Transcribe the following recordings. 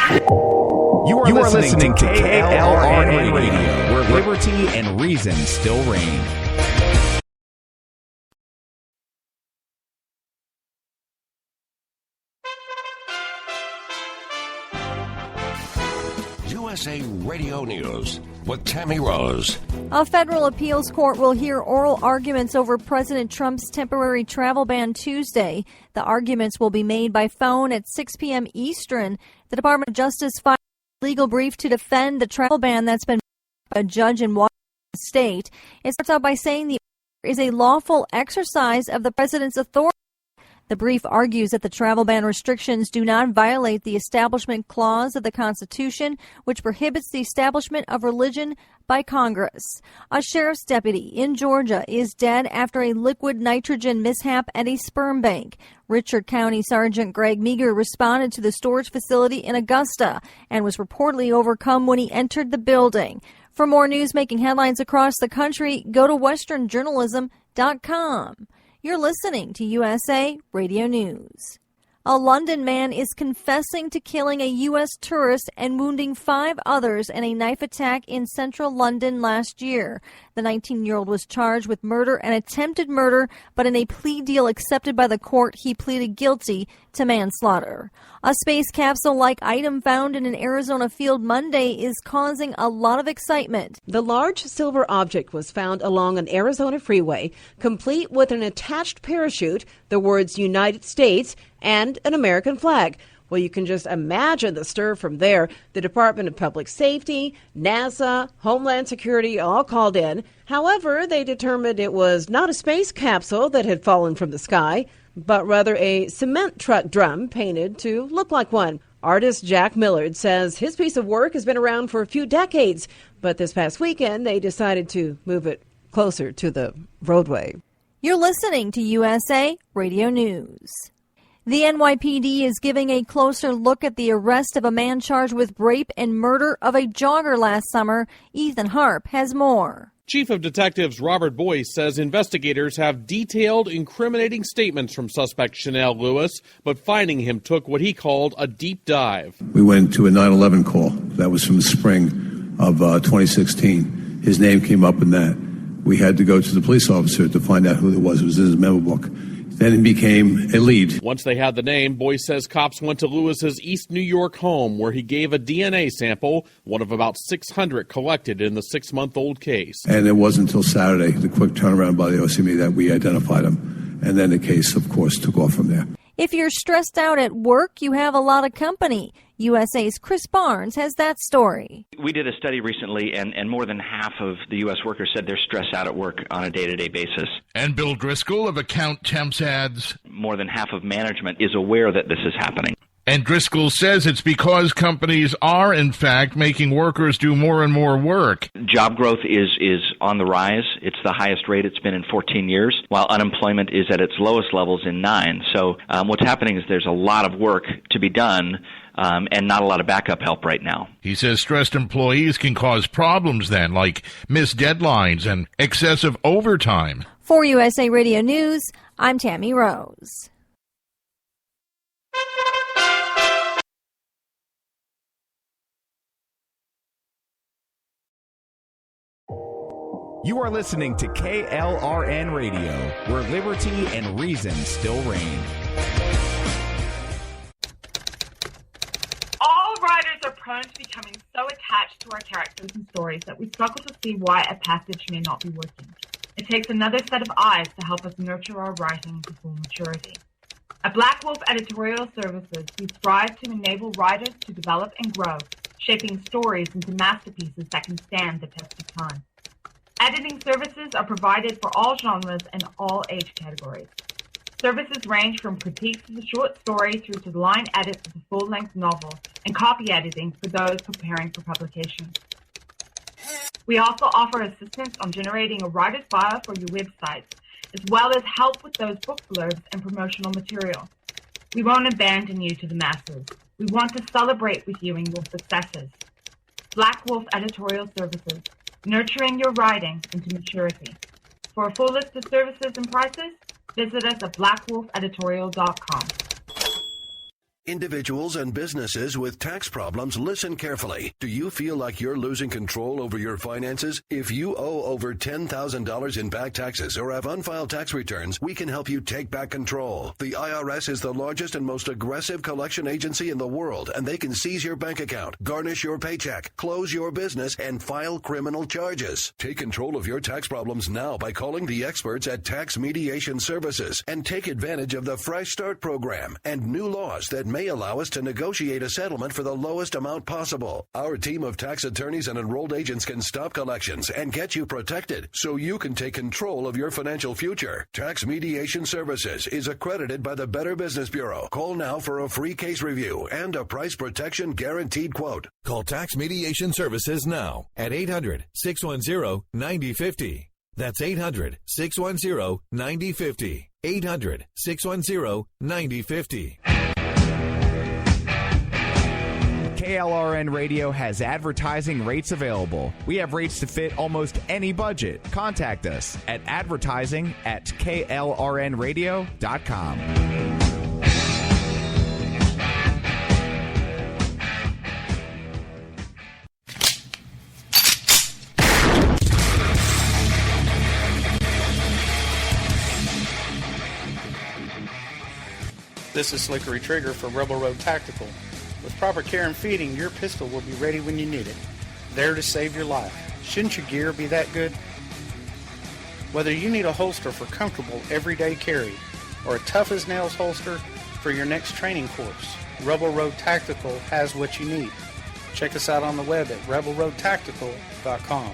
You are listening to KLRN Radio, where liberty and reason still reign. USA Radio News with Tammy Rose. A federal appeals court will hear oral arguments over President Trump's temporary travel ban Tuesday. The arguments will be made by phone at 6 p.m. Eastern. The Department of Justice filed a legal brief to defend the travel ban that's been made by a judge in Washington State. It starts out by saying the order is a lawful exercise of the president's authority. The brief argues that the travel ban restrictions do not violate the Establishment Clause of the Constitution, which prohibits the establishment of religion by Congress. A sheriff's deputy in Georgia is dead after a liquid nitrogen mishap at a sperm bank. Richard County Sergeant Greg Meager responded to the storage facility in Augusta and was reportedly overcome when he entered the building. For more news making headlines across the country, go to westernjournalism.com. You're listening to USA Radio News. A London man is confessing to killing a U.S. tourist and wounding 5 others in a knife attack in central London last year. The 19-year-old was charged with murder and attempted murder, but in a plea deal accepted by the court, he pleaded guilty to manslaughter. A space capsule-like item found in an Arizona field Monday is causing a lot of excitement. The large silver object was found along an Arizona freeway, complete with an attached parachute, the words United States, and an American flag. Well, you can just imagine the stir from there. The Department of Public Safety, NASA, Homeland Security all called in. However, they determined it was not a space capsule that had fallen from the sky, but rather a cement truck drum painted to look like one. Artist Jack Millard says his piece of work has been around for a few decades, but this past weekend they decided to move it closer to the roadway. You're listening to USA Radio News. The NYPD is giving a closer look at the arrest of a man charged with rape and murder of a jogger last summer. Ethan Harp has more. Chief of Detectives Robert Boyce says investigators have detailed incriminating statements from suspect Chanel Lewis, but finding him took what he called a deep dive. We went to a 9/11 call. That was from the spring of 2016. His name came up in that. We had to go to the police officer to find out who it was. It was in his memo book. Then it became a lead. Once they had the name, Boyce says cops went to Lewis's East New York home where he gave a DNA sample, one of about 600 collected in the 6-month-old case. And it wasn't until Saturday, the quick turnaround by the OCME, that we identified him. And then the case, of course, took off from there. If you're stressed out at work, you have a lot of company. USA's Chris Barnes has that story. We did a study recently, and more than half of the U.S. workers said they're stressed out at work on a day-to-day basis. And Bill Driscoll of Account Temps adds, more than half of management is aware that this is happening. And Driscoll says it's because companies are, in fact, making workers do more and more work. Job growth is on the rise. It's the highest rate it's been in 14 years, while unemployment is at its lowest levels in 9. So what's happening is there's a lot of work to be done, and not a lot of backup help right now. He says stressed employees can cause problems then, like missed deadlines and excessive overtime. For USA Radio News, I'm Tammy Rose. You are listening to KLRN Radio, where liberty and reason still reign. All writers are prone to becoming so attached to our characters and stories that we struggle to see why a passage may not be working. It takes another set of eyes to help us nurture our writing to full maturity. At Black Wolf Editorial Services, we strive to enable writers to develop and grow, shaping stories into masterpieces that can stand the test of time. Editing services are provided for all genres and all age categories. Services range from critiques of the short story through to the line edits of the full-length novel and copy editing for those preparing for publication. We also offer assistance on generating a writer's bio for your websites, as well as help with those book blurbs and promotional material. We won't abandon you to the masses. We want to celebrate with you in your successes. Black Wolf Editorial Services, nurturing your writing into maturity. For a full list of services and prices, visit us at blackwolfeditorial.com. Individuals and businesses with tax problems, listen carefully. Do you feel like you're losing control over your finances? If you owe over $10,000 in back taxes or have unfiled tax returns, we can help you take back control. The IRS is the largest and most aggressive collection agency in the world, and they can seize your bank account, garnish your paycheck, close your business, and file criminal charges. Take control of your tax problems now by calling the experts at Tax Mediation Services and take advantage of the Fresh Start program and new laws that may allow us to negotiate a settlement for the lowest amount possible. Our team of tax attorneys and enrolled agents can stop collections and get you protected so you can take control of your financial future. Tax Mediation Services is accredited by the Better Business Bureau. Call now for a free case review and a price protection guaranteed quote. Call Tax Mediation Services now at 800-610-9050. That's 800-610-9050. 800-610-9050. KLRN Radio has advertising rates available. We have rates to fit almost any budget. Contact us at advertising@klrnradio.com. This is Slickery Trigger for Rebel Road Tactical. With proper care and feeding, your pistol will be ready when you need it. There to save your life. Shouldn't your gear be that good? Whether you need a holster for comfortable everyday carry or a tough-as-nails holster for your next training course, Rebel Road Tactical has what you need. Check us out on the web at rebelroadtactical.com.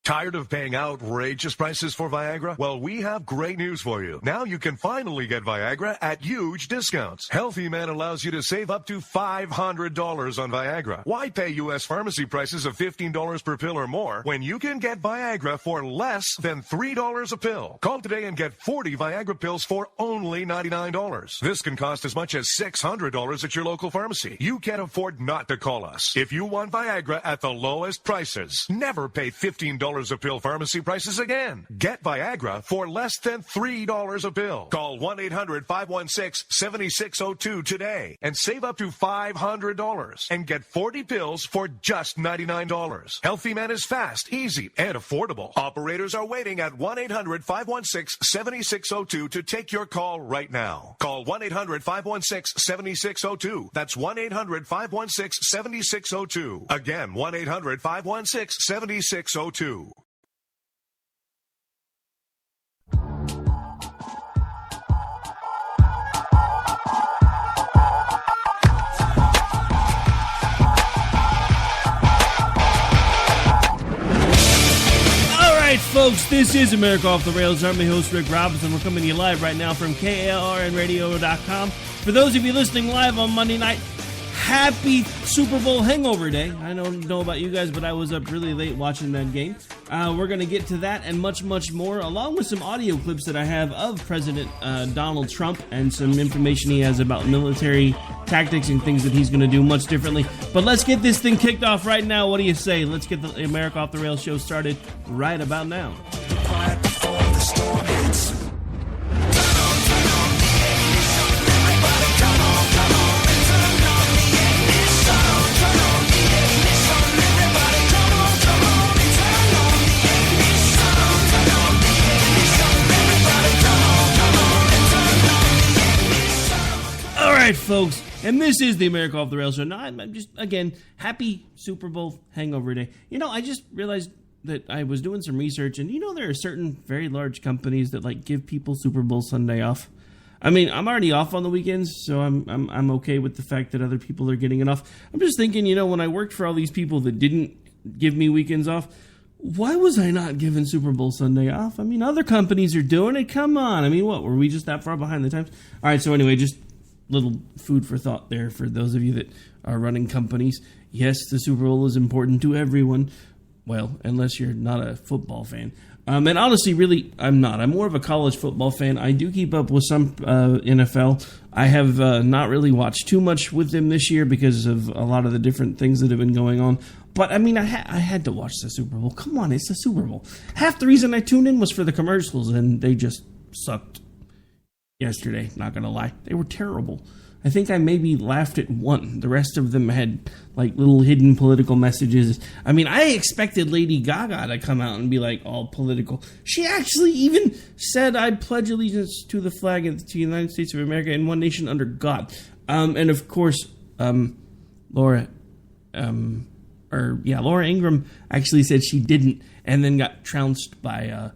Tired of paying outrageous prices for Viagra? Well, we have great news for you. Now you can finally get Viagra at huge discounts. Healthy Man allows you to save up to $500 on Viagra. Why pay U.S. pharmacy prices of $15 per pill or more when you can get Viagra for less than $3 a pill? Call today and get 40 Viagra pills for only $99. This can cost as much as $600 at your local pharmacy. You can't afford not to call us. If you want Viagra at the lowest prices, never pay $15 a pill pharmacy prices again. Get Viagra for less than $3 a pill. Call 1-800-516-7602 today and save up to $500 and get 40 pills for just $99. Healthy Man is fast, easy, and affordable. Operators are waiting at 1-800-516-7602 to take your call right now. Call 1-800-516-7602. That's 1-800-516-7602. Again, 1-800-516-7602. Folks, this is America Off the Rails. I'm your host, Rick Robinson. We're coming to you live right now from KLRNradio.com. For those of you listening live on Monday night, happy Super Bowl hangover day. I don't know about you guys, but I was up really late watching that game. We're going to get to that and much, much more, along with some audio clips that I have of President Donald Trump and some information he has about military tactics and things that he's going to do much differently. But let's get this thing kicked off right now. What do you say? Let's get the America Off the Rails show started right about now. Right before the storm hits. All right, folks, and this is the America Off the Rails show. Now, I'm just, again, happy Super Bowl hangover day. You know, I just realized that I was doing some research, and you know there are certain very large companies that, like, give people Super Bowl Sunday off. I mean, I'm already off on the weekends, so I'm okay with the fact that other people are getting it off. I'm just thinking, you know, when I worked for all these people that didn't give me weekends off, why was I not given Super Bowl Sunday off? I mean, other companies are doing it. Come on. I mean, what, were we just that far behind the times? All right, so anyway, just little food for thought there for those of you that are running companies. Yes, the Super Bowl is important to everyone. Well, unless you're not a football fan. And honestly, really, I'm not. I'm more of a college football fan. I do keep up with some NFL. I have not really watched too much with them this year because of a lot of the different things that have been going on. But, I mean, I had to watch the Super Bowl. Come on, it's the Super Bowl. Half the reason I tuned in was for the commercials, and they just sucked yesterday, not going to lie. They were terrible. I think I maybe laughed at one. The rest of them had like little hidden political messages. I mean, I expected Lady Gaga to come out and be like all political. She actually even said, "I pledge allegiance to the flag of the United States of America and one nation under God." And of course, Laura Ingraham actually said she didn't, and then got trounced by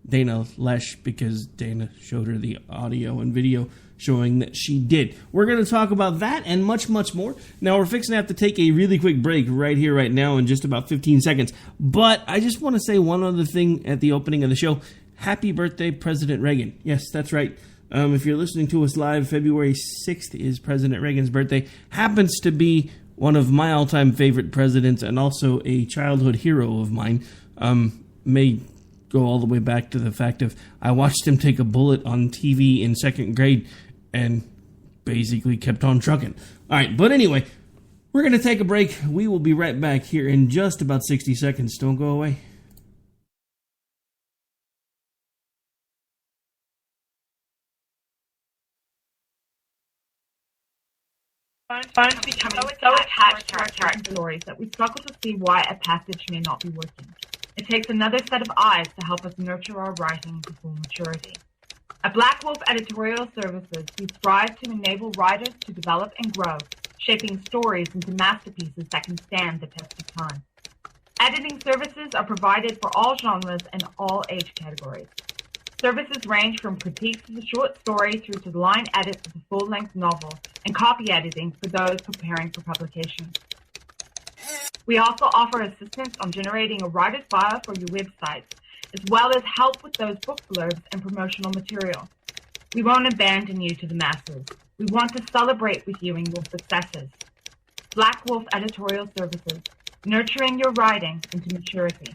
Dana Lesh because Dana showed her the audio and video showing that she did. We're going to talk about that and much, much more. Now, we're fixing to have to take a really quick break right here, right now, in just about 15 seconds. But I just want to say one other thing at the opening of the show. Happy birthday, President Reagan. Yes, that's right. If you're listening to us live, February 6th is President Reagan's birthday. Happens to be one of my all-time favorite presidents and also a childhood hero of mine. May go all the way back to the fact of I watched him take a bullet on TV in second grade and basically kept on trucking. All right, but anyway, we're going to take a break. We will be right back here in just about 60 seconds. Don't go away. Phones becoming so attached to our character stories that we struggle to see why a passage may not be working. It takes another set of eyes to help us nurture our writing to full maturity. At Black Wolf Editorial Services, we strive to enable writers to develop and grow, shaping stories into masterpieces that can stand the test of time. Editing services are provided for all genres and all age categories. Services range from critiques of the short story through to the line edits of the full-length novel and copy editing for those preparing for publication. We also offer assistance on generating a writer's bio for your websites, as well as help with those book blurbs and promotional material. We won't abandon you to the masses. We want to celebrate with you in your successes. Black Wolf Editorial Services, nurturing your writing into maturity.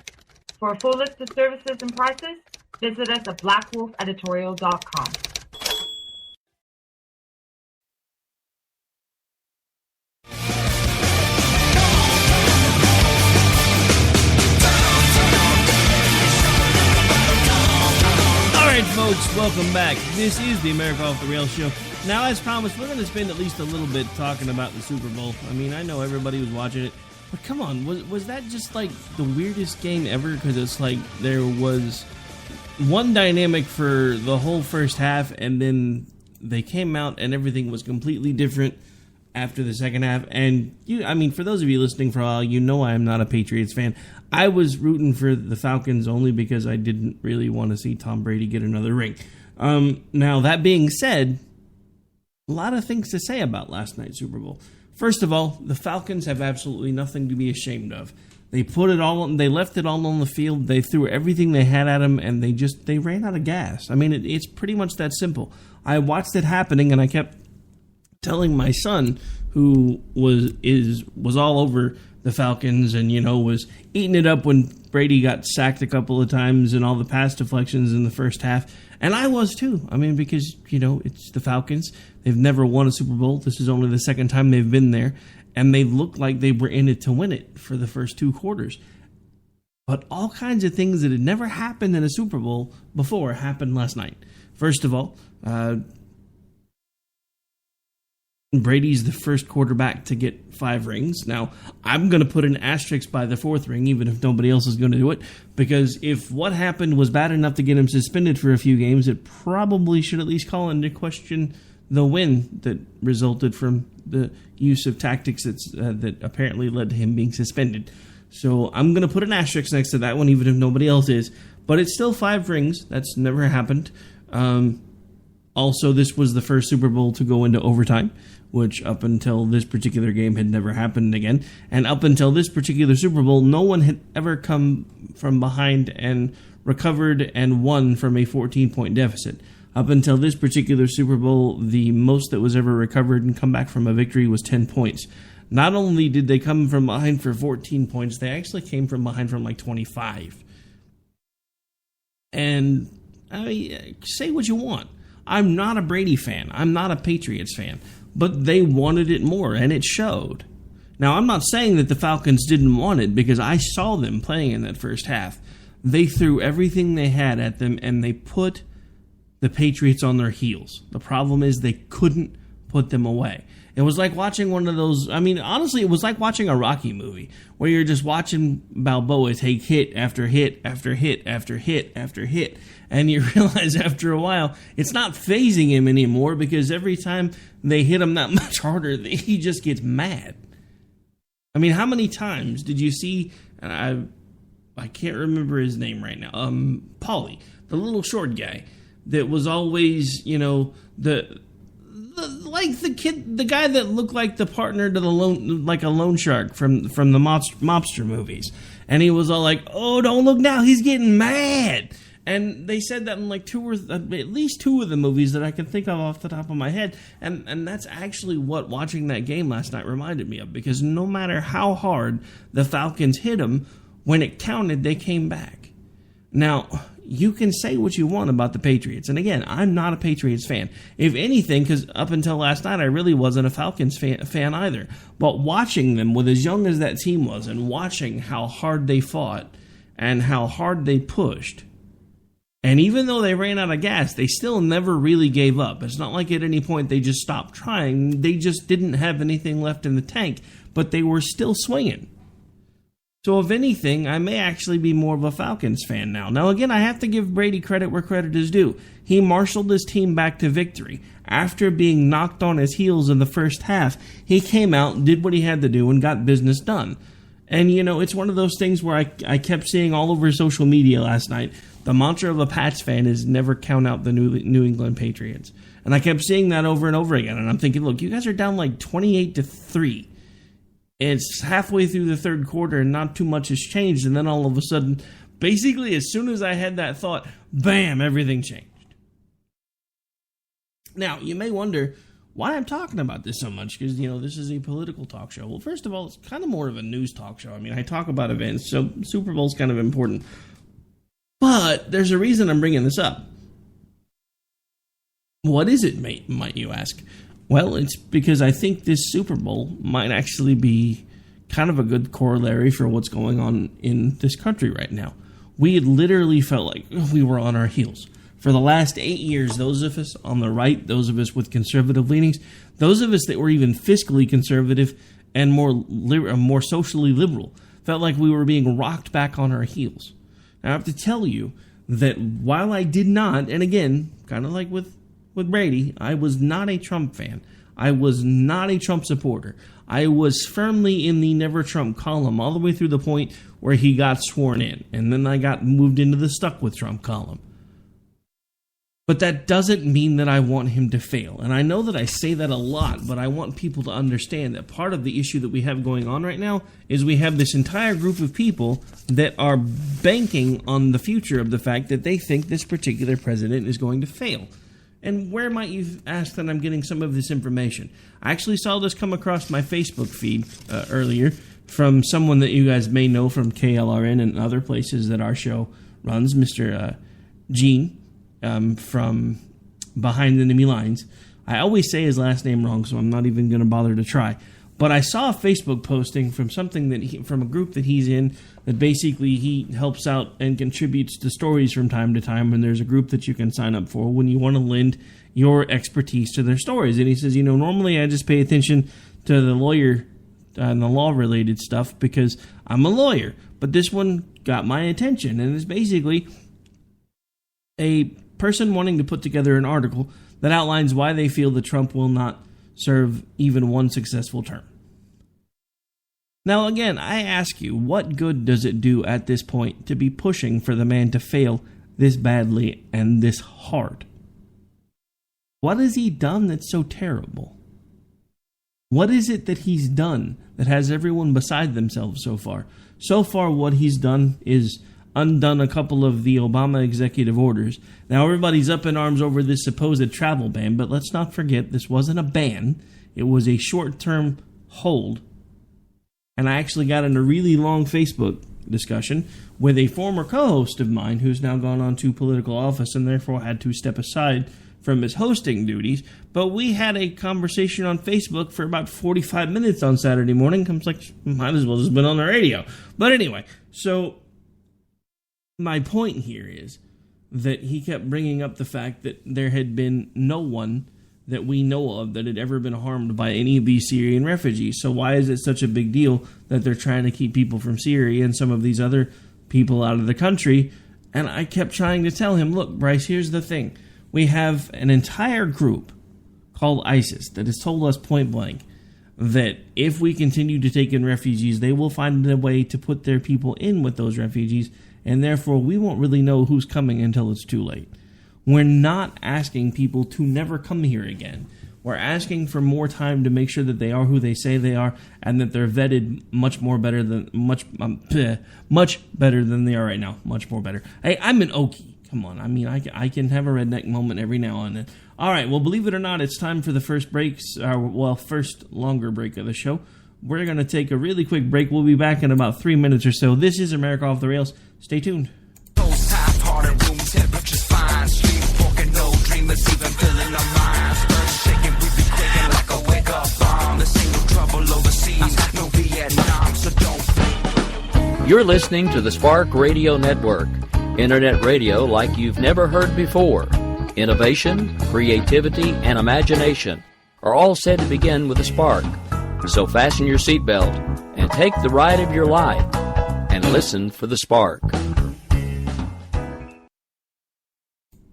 For a full list of services and prices, visit us at blackwolfeditorial.com. Folks, welcome back. This is the America Off the Rails show. Now, as promised, we're going to spend at least a little bit talking about the Super Bowl. I mean, I know everybody was watching it, but come on, was that just like the weirdest game ever? Because it's like there was one dynamic for the whole first half, and then they came out and everything was completely different after the second half. And for those of you listening for a while, you know I am not a Patriots fan. I was rooting for the Falcons only because I didn't really want to see Tom Brady get another ring. Now, that being said, a lot of things to say about last night's Super Bowl. First of all, the Falcons have absolutely nothing to be ashamed of. They left it all on the field. They threw everything they had at them, and they ran out of gas. I mean, it's pretty much that simple. I watched it happening, and I kept telling my son, who was all over the Falcons and, was eating it up when Brady got sacked a couple of times and all the pass deflections in the first half. And I was too. I mean, because, it's the Falcons. They've never won a Super Bowl. This is only the second time they've been there. And they looked like they were in it to win it for the first two quarters. But all kinds of things that had never happened in a Super Bowl before happened last night. First of all, Brady's the first quarterback to get 5 rings. Now, I'm going to put an asterisk by the 4th ring, even if nobody else is going to do it, because if what happened was bad enough to get him suspended for a few games, it probably should at least call into question the win that resulted from the use of tactics that apparently led to him being suspended. So I'm going to put an asterisk next to that one, even if nobody else is. But it's still 5 rings. That's never happened. Also, this was the first Super Bowl to go into overtime, which up until this particular game had never happened again. And up until this particular Super Bowl, no one had ever come from behind and recovered and won from a 14-point deficit. Up until this particular Super Bowl, the most that was ever recovered and come back from a victory was 10 points. Not only did they come from behind for 14 points, they actually came from behind from like 25. And say what you want. I'm not a Brady fan. I'm not a Patriots fan. But they wanted it more, and it showed. Now, I'm not saying that the Falcons didn't want it, because I saw them playing in that first half. They threw everything they had at them, and they put the Patriots on their heels. The problem is they couldn't put them away. It was like watching one of those, I mean, honestly, it was like watching a Rocky movie where you're just watching Balboa take hit after hit after hit after hit after hit. And you realize after a while, it's not phasing him anymore because every time they hit him that much harder, he just gets mad. I mean, how many times did you see, and I can't remember his name right now, Paulie, the little short guy that was always, you know, like the guy that looked like the partner to like a loan shark from the mobster movies, and he was all like, "Oh, don't look now, he's getting mad." And they said that in like at least two of the movies that I can think of off the top of my head, and that's actually what watching that game last night reminded me of, because no matter how hard the Falcons hit them, when it counted, they came back. Now, you can say what you want about the Patriots. And again, I'm not a Patriots fan. If anything, because up until last night, I really wasn't a Falcons fan either. But watching them, with as young as that team was, and watching how hard they fought and how hard they pushed, and even though they ran out of gas, they still never really gave up. It's not like at any point they just stopped trying. They just didn't have anything left in the tank, but they were still swinging. So if anything, I may actually be more of a Falcons fan now. Now again, I have to give Brady credit where credit is due. He marshaled his team back to victory. After being knocked on his heels in the first half, he came out, did what he had to do, and got business done. And, you know, it's one of those things where I kept seeing all over social media last night, the mantra of a Pats fan is never count out the New England Patriots. And I kept seeing that over and over again. And I'm thinking, look, you guys are down like 28-3. It's halfway through the third quarter and not too much has changed. And then all of a sudden, basically as soon as I had that thought, bam, everything changed. Now, you may wonder why I'm talking about this so much, because, you know, this is a political talk show. Well, first of all, it's kind of more of a news talk show. I mean, I talk about events, so Super Bowl's kind of important. But there's a reason I'm bringing this up. What is it, might you ask? Well, it's because I think this Super Bowl might actually be kind of a good corollary for what's going on in this country right now. We had literally felt like we were on our heels. For the last 8 years, those of us on the right, those of us with conservative leanings, those of us that were even fiscally conservative and more socially liberal, felt like we were being rocked back on our heels. Now, I have to tell you that while I did not, and again, kind of like with Brady, I was not a Trump fan. I was not a Trump supporter. I was firmly in the Never Trump column all the way through the point where he got sworn in. And then I got moved into the Stuck with Trump column. But that doesn't mean that I want him to fail. And I know that I say that a lot, but I want people to understand that part of the issue that we have going on right now is we have this entire group of people that are banking on the future of the fact that they think this particular president is going to fail. And where might you ask that I'm getting some of this information? I actually saw this come across my Facebook feed earlier from someone that you guys may know from KLRN and other places that our show runs, Mr. Gene from Behind Enemy Lines. I always say his last name wrong, so I'm not even going to bother to try. But I saw a Facebook posting from from a group that he's in, that basically he helps out and contributes to stories from time to time, and there's a group that you can sign up for when you want to lend your expertise to their stories. And he says, you know, normally I just pay attention to the lawyer and the law-related stuff because I'm a lawyer, but this one got my attention, and it's basically a person wanting to put together an article that outlines why they feel that Trump will not serve even one successful term. Now, again, I ask you, what good does it do at this point to be pushing for the man to fail this badly and this hard? What has he done that's so terrible? What is it that he's done that has everyone beside themselves so far? So far, what he's done is undone a couple of the Obama executive orders. Now, everybody's up in arms over this supposed travel ban, but let's not forget this wasn't a ban. It was a short-term hold. And I actually got in a really long Facebook discussion with a former co-host of mine who's now gone on to political office and therefore had to step aside from his hosting duties. But we had a conversation on Facebook for about 45 minutes on Saturday morning. Comes like, might as well just been on the radio. But anyway, so my point here is that he kept bringing up the fact that there had been no one that we know of that had ever been harmed by any of these Syrian refugees. So why is it such a big deal that they're trying to keep people from Syria and some of these other people out of the country? And I kept trying to tell him, look, Bryce, here's the thing. We have an entire group called ISIS that has told us point blank that if we continue to take in refugees, they will find a way to put their people in with those refugees, and therefore we won't really know who's coming until it's too late. We're not asking people to never come here again. We're asking for more time to make sure that they are who they say they are, and that they're vetted much better than they are right now. Much more better. Hey, I'm an Okie. Come on. I mean, I can have a redneck moment every now and then. All right. Well, believe it or not, it's time for the first first longer break of the show. We're going to take a really quick break. We'll be back in about 3 minutes or so. This is America Off the Rails. Stay tuned. You're listening to the Spark Radio Network, internet radio like you've never heard before. Innovation, creativity, and imagination are all said to begin with a spark. So fasten your seatbelt and take the ride of your life and listen for the spark.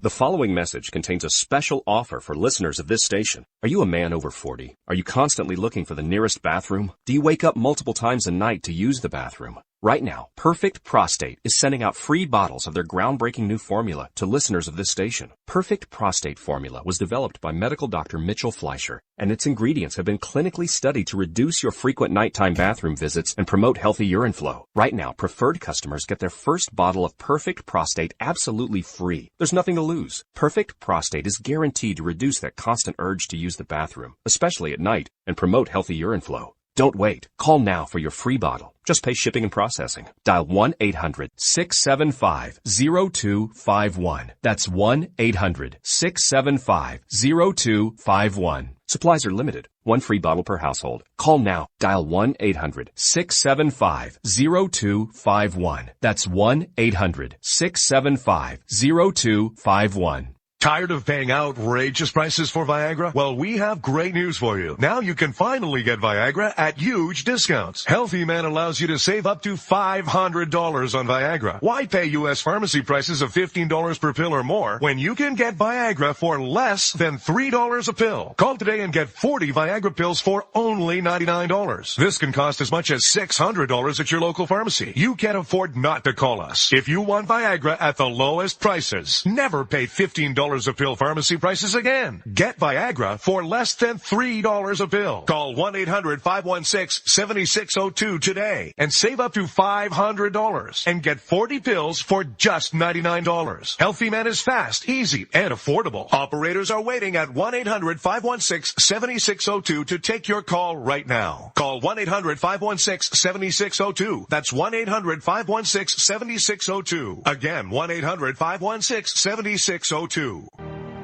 The following message contains a special offer for listeners of this station. Are you a man over 40? Are you constantly looking for the nearest bathroom? Do you wake up multiple times a night to use the bathroom? Right now, Perfect Prostate is sending out free bottles of their groundbreaking new formula to listeners of this station. Perfect Prostate Formula was developed by medical doctor Mitchell Fleischer, and its ingredients have been clinically studied to reduce your frequent nighttime bathroom visits and promote healthy urine flow. Right now, preferred customers get their first bottle of Perfect Prostate absolutely free. There's nothing to lose. Perfect Prostate is guaranteed to reduce that constant urge to use the bathroom, especially at night, and promote healthy urine flow. Don't wait. Call now for your free bottle. Just pay shipping and processing. Dial 1-800-675-0251. That's 1-800-675-0251. Supplies are limited. One free bottle per household. Call now. Dial 1-800-675-0251. That's 1-800-675-0251. Tired of paying outrageous prices for Viagra? Well, we have great news for you. Now you can finally get Viagra at huge discounts. Healthy Man allows you to save up to $500 on Viagra. Why pay U.S. pharmacy prices of $15 per pill or more when you can get Viagra for less than $3 a pill? Call today and get 40 Viagra pills for only $99. This can cost as much as $600 at your local pharmacy. You can't afford not to call us. If you want Viagra at the lowest prices, never pay $15 a pill pharmacy prices again. Get Viagra for less than $3 a pill. Call 1-800-516-7602 today and save up to $500 and get 40 pills for just $99. Healthy Man is fast, easy, and affordable. Operators are waiting at 1-800-516-7602 to take your call right now. Call 1-800-516-7602. That's 1-800-516-7602. Again, 1-800-516-7602.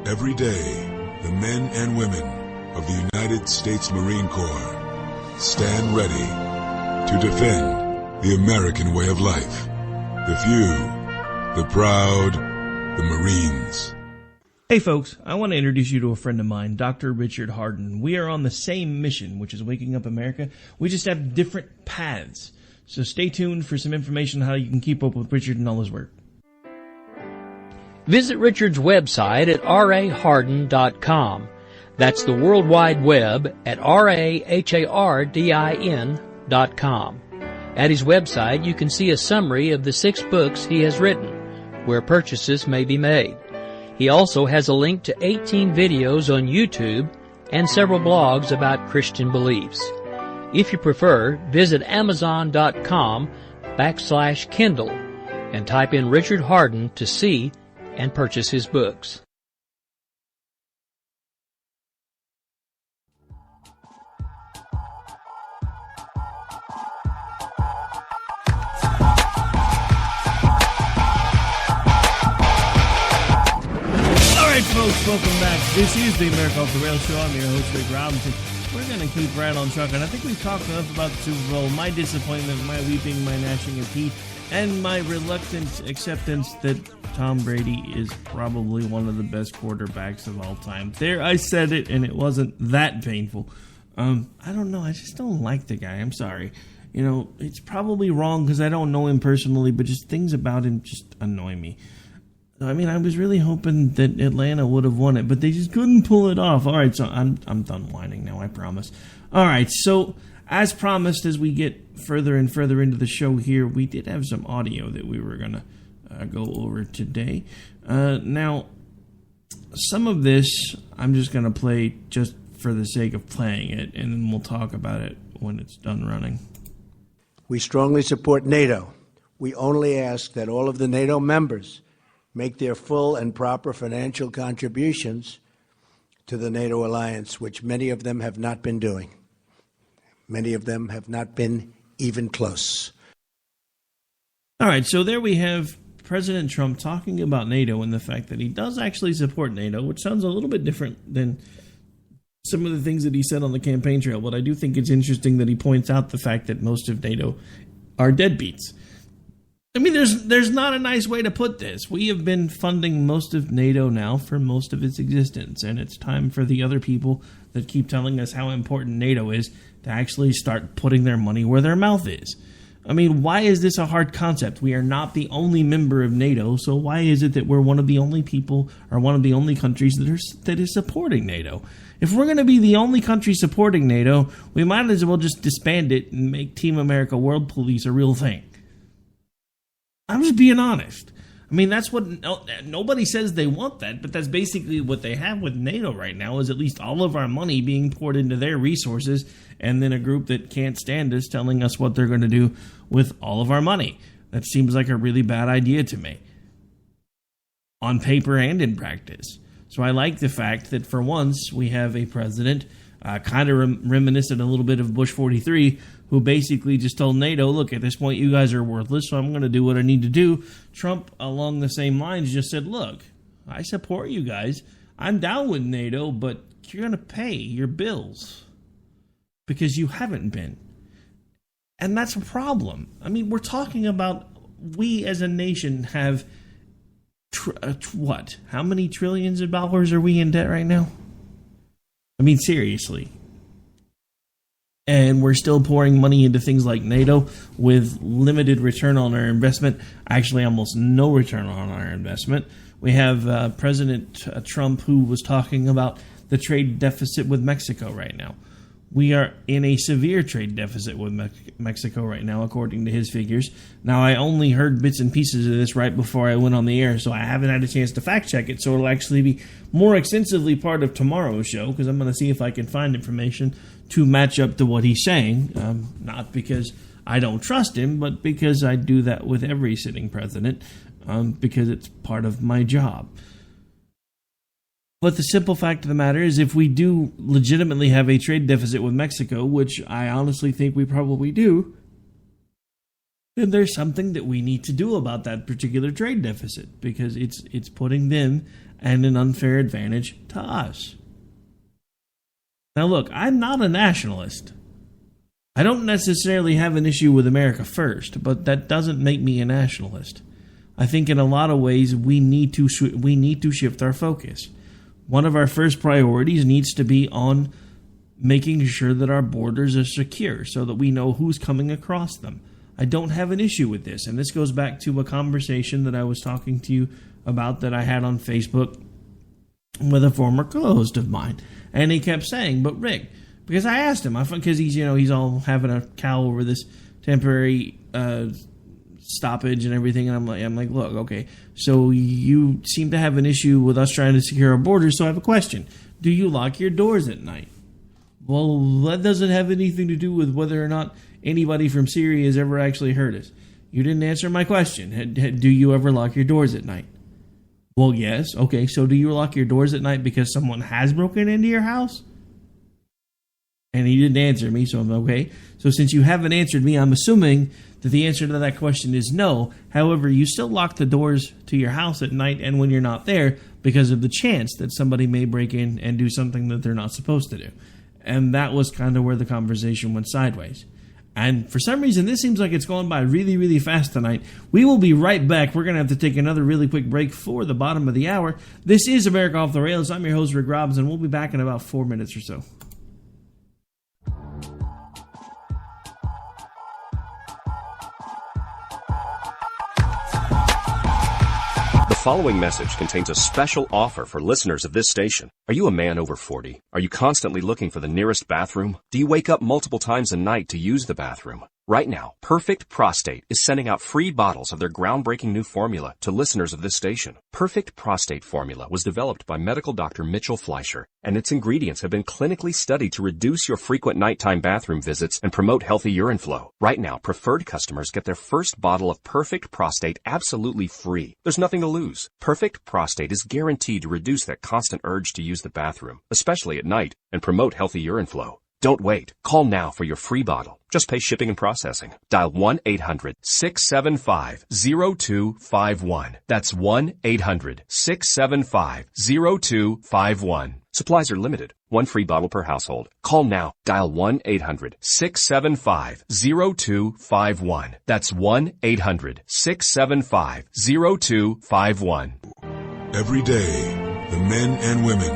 Every day, the men and women of the United States Marine Corps stand ready to defend the American way of life. The few, the proud, the Marines. Hey folks, I want to introduce you to a friend of mine, Dr. Richard Harden. We are on the same mission, which is waking up America. We just have different paths. So stay tuned for some information on how you can keep up with Richard and all his work. Visit Richard's website at raharden.com. That's the World Wide Web at RAHARDIN.com. At his website, you can see a summary of the 6 books he has written, where purchases may be made. He also has a link to 18 videos on YouTube and several blogs about Christian beliefs. If you prefer, visit Amazon.com/Kindle and type in Richard Harden to see and purchase his books. Alright folks, welcome back. This is the America Off the Rails Show. I'm your host, Rick Robinson. We're going to keep right on trucking. I think we've talked enough about the Super Bowl, my disappointment, my weeping, my gnashing of teeth, and my reluctant acceptance that Tom Brady is probably one of the best quarterbacks of all time. There, I said it, and it wasn't that painful. I don't know. I just don't like the guy. I'm sorry. You know, it's probably wrong because I don't know him personally, but just things about him just annoy me. I mean, I was really hoping that Atlanta would have won it, but they just couldn't pull it off. All right, so I'm done whining now, I promise. All right, so as promised, as we get further and further into the show here, we did have some audio that we were going to go over today. Now, some of this I'm just going to play just for the sake of playing it, and then we'll talk about it when it's done running. We strongly support NATO. We only ask that all of the NATO members make their full and proper financial contributions to the NATO alliance, which many of them have not been doing. Many of them have not been even close. All right, so there we have President Trump talking about NATO and the fact that he does actually support NATO, which sounds a little bit different than some of the things that he said on the campaign trail. But I do think it's interesting that he points out the fact that most of NATO are deadbeats. I mean, there's not a nice way to put this. We have been funding most of NATO now for most of its existence, and it's time for the other people that keep telling us how important NATO is to actually start putting their money where their mouth is. I mean, why is this a hard concept? We are not the only member of NATO, so why is it that we're one of the only people or one of the only countries that is supporting NATO? If we're going to be the only country supporting NATO, we might as well just disband it and make Team America World Police a real thing. I'm just being honest. I mean, that's what nobody says they want that, but that's basically what they have with NATO right now, is at least all of our money being poured into their resources, and then a group that can't stand us telling us what they're going to do with all of our money. That seems like a really bad idea to me, on paper and in practice. So I like the fact that for once we have a president kind of reminiscent a little bit of Bush 43, who basically just told NATO, look, at this point you guys are worthless, so I'm going to do what I need to do. Trump, along the same lines, just said, look, I support you guys. I'm down with NATO, but you're going to pay your bills because you haven't been. And that's a problem. I mean, we're talking about we as a nation have, what? How many trillions of dollars are we in debt right now? I mean, seriously. And we're still pouring money into things like NATO with limited return on our investment. Actually, almost no return on our investment. We have President Trump, who was talking about the trade deficit with Mexico right now. We are in a severe trade deficit with Mexico right now, according to his figures. Now, I only heard bits and pieces of this right before I went on the air, so I haven't had a chance to fact check it, so it'll actually be more extensively part of tomorrow's show, because I'm going to see if I can find information to match up to what he's saying, not because I don't trust him, but because I do that with every sitting president, because it's part of my job. But the simple fact of the matter is, if we do legitimately have a trade deficit with Mexico, which I honestly think we probably do, then there's something that we need to do about that particular trade deficit, because it's putting them at an unfair advantage to us. Now look, I'm not a nationalist. I don't necessarily have an issue with America first, but that doesn't make me a nationalist. I think in a lot of ways we need to shift our focus. One of our first priorities needs to be on making sure that our borders are secure so that we know who's coming across them. I don't have an issue with this, and this goes back to a conversation that I was talking to you about that I had on Facebook with a former co-host of mine, and he kept saying, but Rick, because I asked him, because he's all having a cow over this temporary stoppage and everything, and I'm like, look, okay, so you seem to have an issue with us trying to secure our borders, so I have a question. Do you lock your doors at night? Well, that doesn't have anything to do with whether or not anybody from Syria has ever actually hurt us. You didn't answer my question. Do you ever lock your doors at night? Well, yes. Okay, so do you lock your doors at night because someone has broken into your house? And he didn't answer me, so I'm okay. So since you haven't answered me, I'm assuming that the answer to that question is no. However, you still lock the doors to your house at night and when you're not there because of the chance that somebody may break in and do something that they're not supposed to do. And that was kind of where the conversation went sideways. And for some reason, this seems like it's going by really, really fast tonight. We will be right back. We're going to have to take another really quick break for the bottom of the hour. This is America Off the Rails. I'm your host, Rick Robinson. We'll be back in about 4 minutes or so. The following message contains a special offer for listeners of this station. Are you a man over 40? Are you constantly looking for the nearest bathroom? Do you wake up multiple times a night to use the bathroom? Right now, Perfect Prostate is sending out free bottles of their groundbreaking new formula to listeners of this station. Perfect Prostate Formula was developed by medical doctor Mitchell Fleischer, and its ingredients have been clinically studied to reduce your frequent nighttime bathroom visits and promote healthy urine flow. Right now, preferred customers get their first bottle of Perfect Prostate absolutely free. There's nothing to lose. Perfect Prostate is guaranteed to reduce that constant urge to use the bathroom, especially at night, and promote healthy urine flow. Don't wait. Call now for your free bottle. Just pay shipping and processing. Dial 1-800-675-0251. That's 1-800-675-0251. Supplies are limited. One free bottle per household. Call now. Dial 1-800-675-0251. That's 1-800-675-0251. Every day, the men and women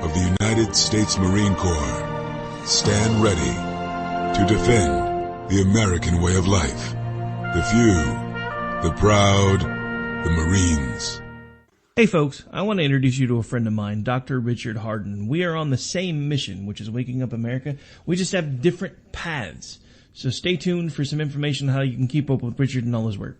of the United States Marine Corps stand ready to defend the American way of life. The few, the proud, the Marines. Hey folks, I want to introduce you to a friend of mine, Dr. Richard Harden. We are on the same mission, which is waking up America. We just have different paths. So stay tuned for some information on how you can keep up with Richard and all his work.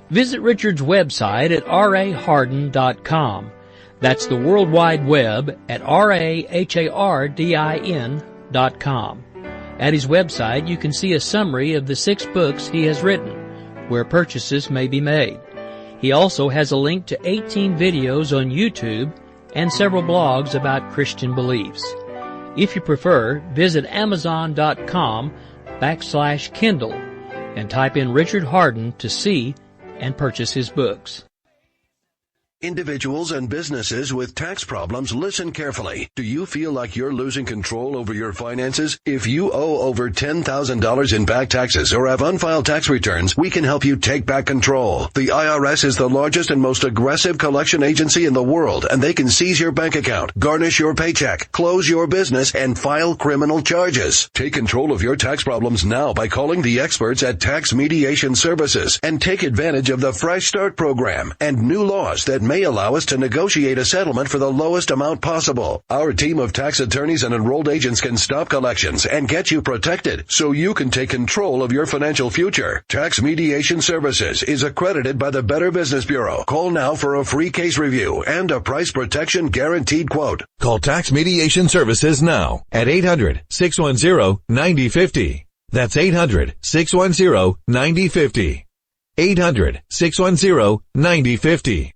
Visit Richard's website at raharden.com. That's the World Wide Web at RAHARDIN.com. At his website, you can see a summary of the 6 books he has written, where purchases may be made. He also has a link to 18 videos on YouTube and several blogs about Christian beliefs. If you prefer, visit Amazon.com/Kindle and type in Richard Harden to see and purchase his books. Individuals and businesses with tax problems, listen carefully. Do you feel like you're losing control over your finances? If you owe over $10,000 in back taxes or have unfiled tax returns, we can help you take back control. The IRS is the largest and most aggressive collection agency in the world, and they can seize your bank account, garnish your paycheck, close your business, and file criminal charges. Take control of your tax problems now by calling the experts at Tax Mediation Services and take advantage of the Fresh Start program and new laws that may allow us to negotiate a settlement for the lowest amount possible. Our team of tax attorneys and enrolled agents can stop collections and get you protected so you can take control of your financial future. Tax Mediation Services is accredited by the Better Business Bureau. Call now for a free case review and a price protection guaranteed quote. Call Tax Mediation Services now at 800-610-9050. That's 800-610-9050. 800-610-9050.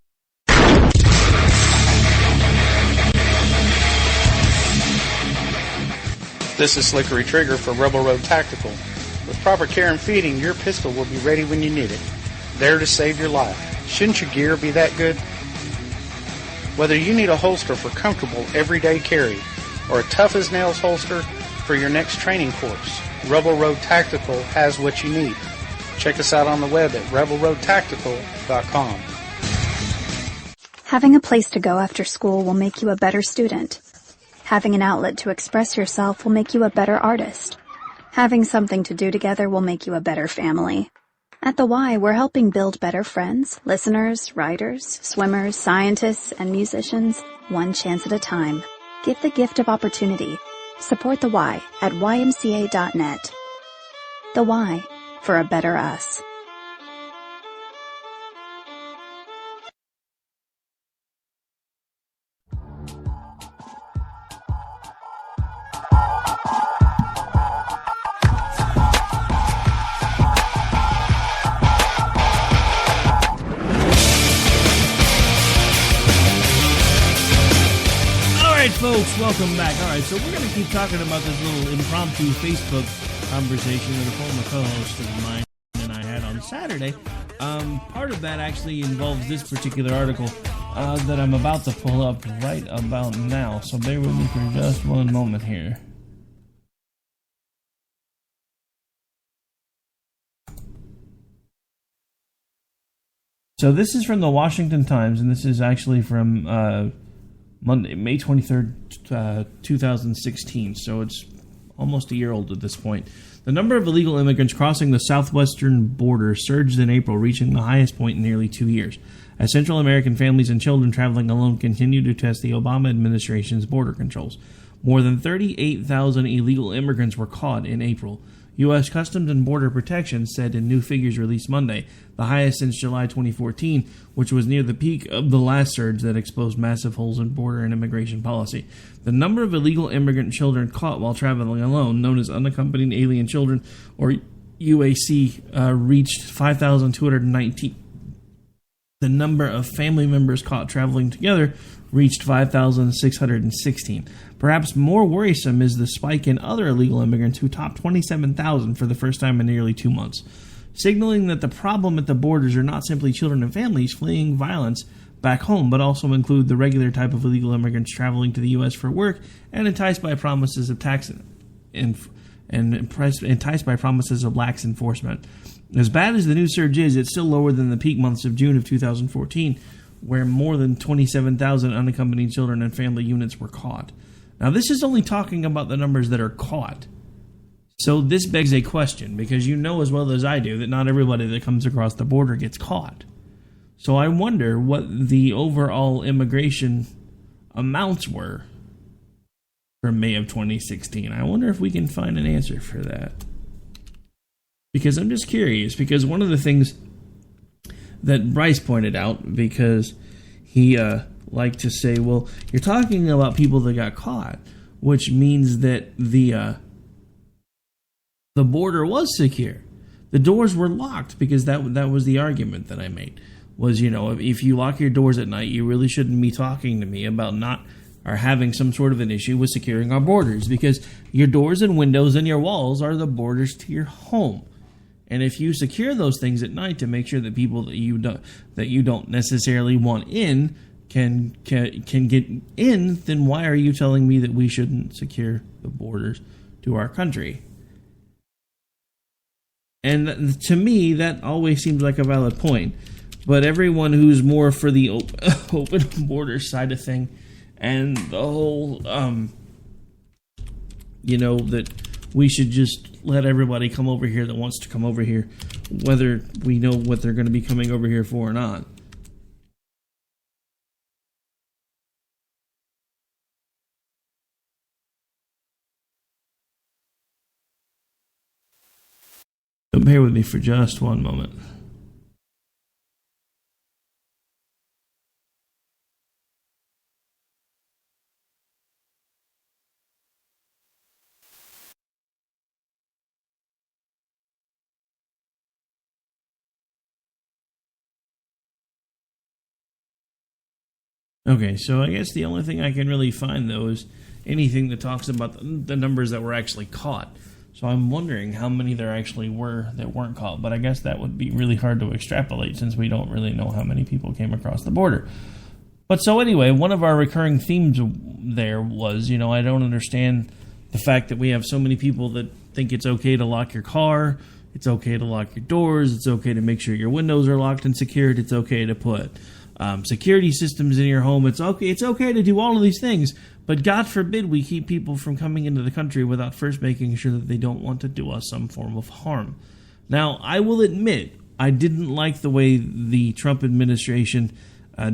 This is Slickery Trigger for Rebel Road Tactical. With proper care and feeding, your pistol will be ready when you need it, there to save your life. Shouldn't your gear be that good? Whether you need a holster for comfortable everyday carry or a tough-as-nails holster for your next training course, Rebel Road Tactical has what you need. Check us out on the web at rebelroadtactical.com. Having a place to go after school will make you a better student. Having an outlet to express yourself will make you a better artist. Having something to do together will make you a better family. At the Y, we're helping build better friends, listeners, writers, swimmers, scientists, and musicians, one chance at a time. Give the gift of opportunity. Support the Y at ymca.net. The Y, for a better us. Folks, welcome back. All right, so we're going to keep talking about this little impromptu Facebook conversation that a former co-host of mine and I had on Saturday. Part of that actually involves this particular article that I'm about to pull up right about now. So bear with me for just one moment here. So this is from the Washington Times, and this is actually from Monday, May 23rd, 2016. So it's almost a year old at this point. The number of illegal immigrants crossing the southwestern border surged in April, reaching the highest point in nearly 2 years, as Central American families and children traveling alone continue to test the Obama administration's border controls. More than 38,000 illegal immigrants were caught in April. U.S. Customs and Border Protection said in new figures released Monday, the highest since July 2014, which was near the peak of the last surge that exposed massive holes in border and immigration policy. The number of illegal immigrant children caught while traveling alone, known as unaccompanied alien children, or UAC, reached 5,219. The number of family members caught traveling together reached 5,616. Perhaps more worrisome is the spike in other illegal immigrants who topped 27,000 for the first time in nearly 2 months, signaling that the problem at the borders are not simply children and families fleeing violence back home, but also include the regular type of illegal immigrants traveling to the U.S. for work and enticed by promises of enticed by promises of lax enforcement. As bad as the new surge is, it's still lower than the peak months of June of 2014, where more than 27,000 unaccompanied children and family units were caught. Now, this is only talking about the numbers that are caught. So this begs a question, because you know as well as I do that not everybody that comes across the border gets caught. So I wonder what the overall immigration amounts were for May of 2016. I wonder if we can find an answer for that. Because I'm just curious, because one of the things that Bryce pointed out, because he liked to say, well, you're talking about people that got caught, which means that the border was secure. The doors were locked, because that was the argument that I made, was, if you lock your doors at night, you really shouldn't be talking to me about not or having some sort of an issue with securing our borders, because your doors and windows and your walls are the borders to your home. And if you secure those things at night to make sure that people that you don't necessarily want in can get in, then why are you telling me that we shouldn't secure the borders to our country? And to me, that always seems like a valid point. But everyone who's more for the open border side of thing, and the whole, that we should just let everybody come over here that wants to come over here, whether we know what they're going to be coming over here for or not. So bear with me for just one moment. Okay, so I guess the only thing I can really find, though, is anything that talks about the numbers that were actually caught. So I'm wondering how many there actually were that weren't caught, but I guess that would be really hard to extrapolate since we don't really know how many people came across the border. But so anyway, one of our recurring themes there was, I don't understand the fact that we have so many people that think it's okay to lock your car, it's okay to lock your doors, it's okay to make sure your windows are locked and secured, it's okay to put security systems in your home. It's okay to do all of these things, but God forbid we keep people from coming into the country without first making sure that they don't want to do us some form of harm. Now, I will admit, I didn't like the way the Trump administration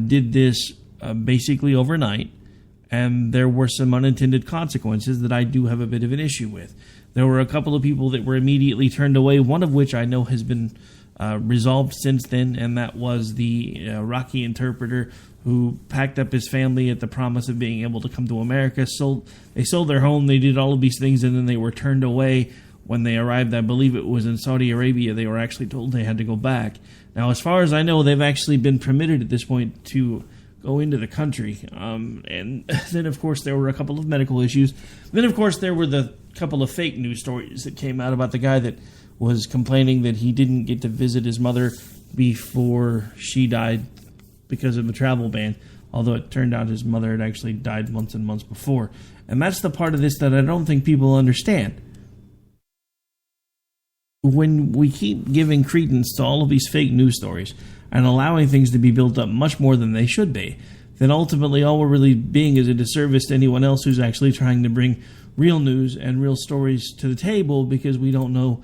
did this basically overnight, and there were some unintended consequences that I do have a bit of an issue with. There were a couple of people that were immediately turned away, one of which I know has been resolved since then, and that was the Iraqi interpreter who packed up his family at the promise of being able to come to America. They sold their home, they did all of these things, and then they were turned away when they arrived. I believe it was in Saudi Arabia. They were actually told they had to go back. Now, as far as I know, they've actually been permitted at this point to go into the country. And then, of course, there were a couple of medical issues. Then, of course, there were the couple of fake news stories that came out about the guy that was complaining that he didn't get to visit his mother before she died because of the travel ban, although it turned out his mother had actually died months and months before. And that's the part of this that I don't think people understand. When we keep giving credence to all of these fake news stories, and allowing things to be built up much more than they should be, then ultimately all we're really being is a disservice to anyone else who's actually trying to bring real news and real stories to the table, because we don't know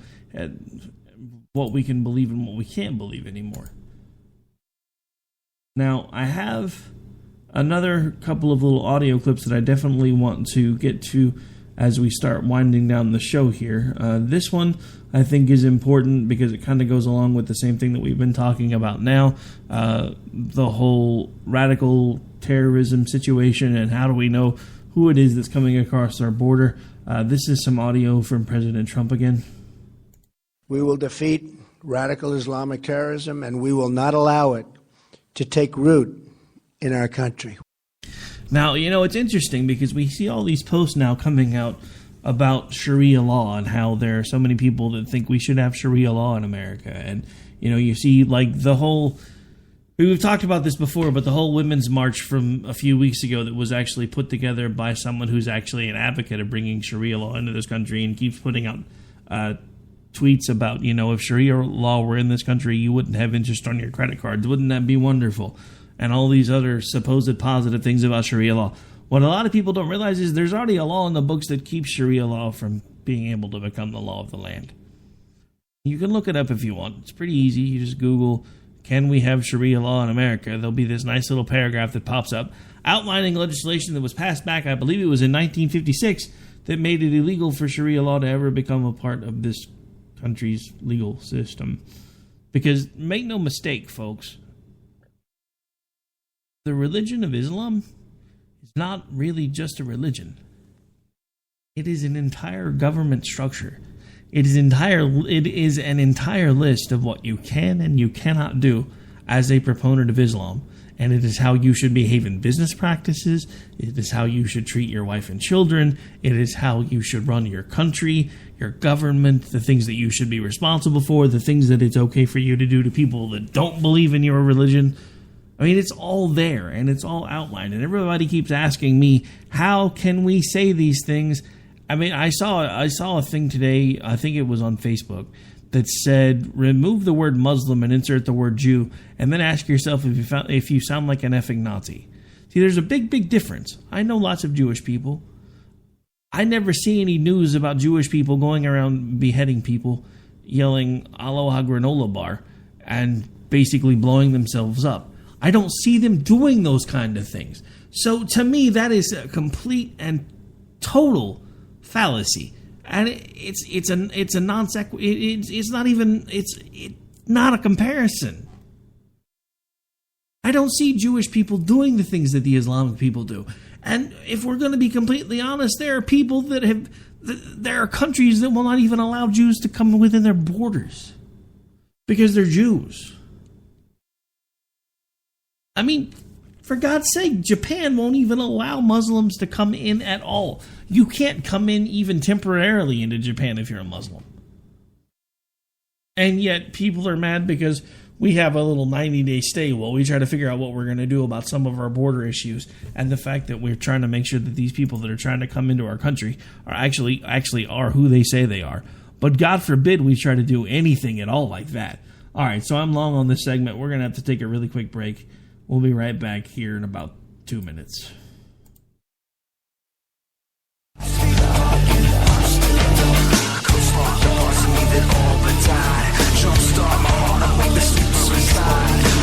what we can believe and what we can't believe anymore. Now, I have another couple of little audio clips that I definitely want to get to as we start winding down the show here. This one I think is important because it kind of goes along with the same thing that we've been talking about now, the whole radical terrorism situation and how do we know who it is that's coming across our border. This is some audio from President Trump again. We will defeat radical Islamic terrorism, and we will not allow it to take root in our country. Now, it's interesting because we see all these posts now coming out about Sharia law and how there are so many people that think we should have Sharia law in America. And, you see like the whole... We've talked about this before, but the whole women's march from a few weeks ago that was actually put together by someone who's actually an advocate of bringing Sharia law into this country and keeps putting out tweets about, if Sharia law were in this country, you wouldn't have interest on your credit cards. Wouldn't that be wonderful? And all these other supposed positive things about Sharia law. What a lot of people don't realize is there's already a law in the books that keeps Sharia law from being able to become the law of the land. You can look it up if you want. It's pretty easy. You just Google, can we have Sharia law in America? There'll be this nice little paragraph that pops up outlining legislation that was passed back, I believe it was in 1956, that made it illegal for Sharia law to ever become a part of this country's legal system. Because make no mistake, folks, the religion of Islam is not really just a religion. It is an entire government structure. It is an entire list of what you can and you cannot do as a proponent of Islam. And it is how you should behave in business practices. It is how you should treat your wife and children. It is how you should run your country, your government, the things that you should be responsible for, the things that it's okay for you to do to people that don't believe in your religion. I mean, it's all there, and it's all outlined. And everybody keeps asking me, how can we say these things? I mean, I saw a thing today, I think it was on Facebook, that said, remove the word Muslim and insert the word Jew, and then ask yourself if you sound like an effing Nazi. See, there's a big, big difference. I know lots of Jewish people. I never see any news about Jewish people going around beheading people, yelling Aloha granola bar, and basically blowing themselves up. I don't see them doing those kind of things. So to me, that is a complete and total fallacy. And it's a non sequitur. It's not a comparison. I don't see Jewish people doing the things that the Islamic people do. And if we're going to be completely honest, there are countries that will not even allow Jews to come within their borders because they're Jews. I mean, for God's sake, Japan won't even allow Muslims to come in at all. You can't come in even temporarily into Japan if you're a Muslim. And yet people are mad because we have a little 90-day stay while we try to figure out what we're going to do about some of our border issues, and the fact that we're trying to make sure that these people that are trying to come into our country are actually are who they say they are. But God forbid we try to do anything at all like that. All right, so I'm long on this segment. We're going to have to take a really quick break. We'll be right back here in about 2 minutes.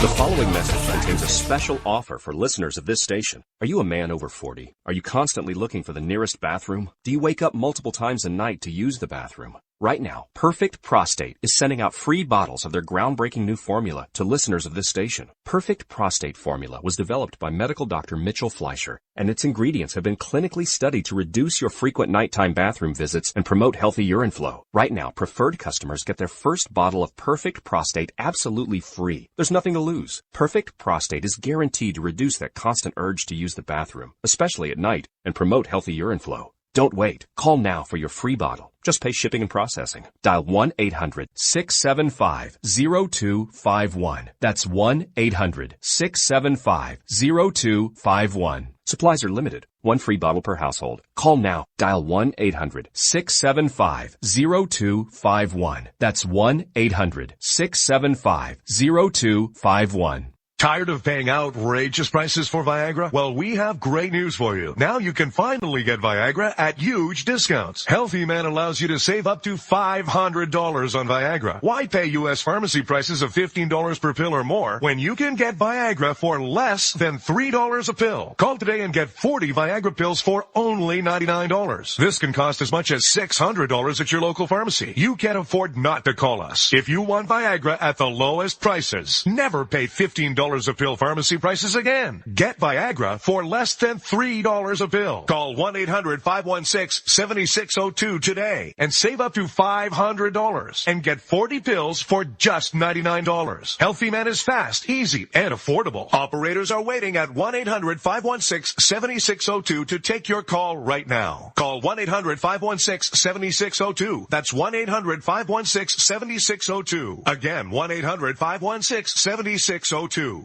The following message contains a special offer for listeners of this station. Are you a man over 40? Are you constantly looking for the nearest bathroom? Do you wake up multiple times a night to use the bathroom? Right now, Perfect Prostate is sending out free bottles of their groundbreaking new formula to listeners of this station. Perfect Prostate Formula was developed by medical doctor Mitchell Fleischer, and its ingredients have been clinically studied to reduce your frequent nighttime bathroom visits and promote healthy urine flow. Right now, preferred customers get their first bottle of Perfect Prostate absolutely free. There's nothing to lose. Perfect Prostate is guaranteed to reduce that constant urge to use the bathroom, especially at night, and promote healthy urine flow. Don't wait. Call now for your free bottle. Just pay shipping and processing. Dial 1-800-675-0251. That's 1-800-675-0251. Supplies are limited. One free bottle per household. Call now. Dial 1-800-675-0251. That's 1-800-675-0251. Tired of paying outrageous prices for Viagra? Well, we have great news for you. Now you can finally get Viagra at huge discounts. Healthy Man allows you to save up to $500 on Viagra. Why pay U.S. pharmacy prices of $15 per pill or more when you can get Viagra for less than $3 a pill? Call today and get 40 Viagra pills for only $99. This can cost as much as $600 at your local pharmacy. You can't afford not to call us. If you want Viagra at the lowest prices, never pay $15 a pill pharmacy prices again. Get Viagra for less than $3 a pill. Call 1-800-516-7602 today and save up to $500 and get 40 pills for just $99. Healthy Man is fast, easy, and affordable. Operators are waiting at 1-800-516-7602 to take your call right now. Call 1-800-516-7602. That's 1-800-516-7602. Again, 1-800-516-7602.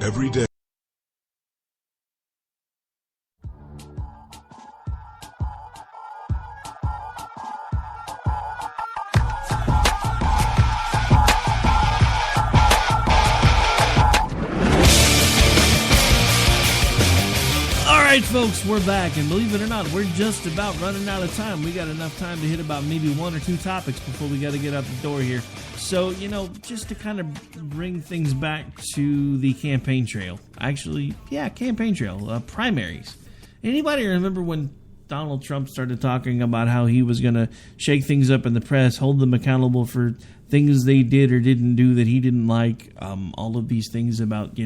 Every day. All right, folks, we're back, and believe it or not, we're just about running out of time. We got enough time to hit about maybe one or two topics before we got to get out the door here. So, just to kind of bring things back to the campaign trail. Actually, yeah, campaign trail, primaries. Anybody remember when Donald Trump started talking about how he was going to shake things up in the press, hold them accountable for things they did or didn't do that he didn't like, all of these things about,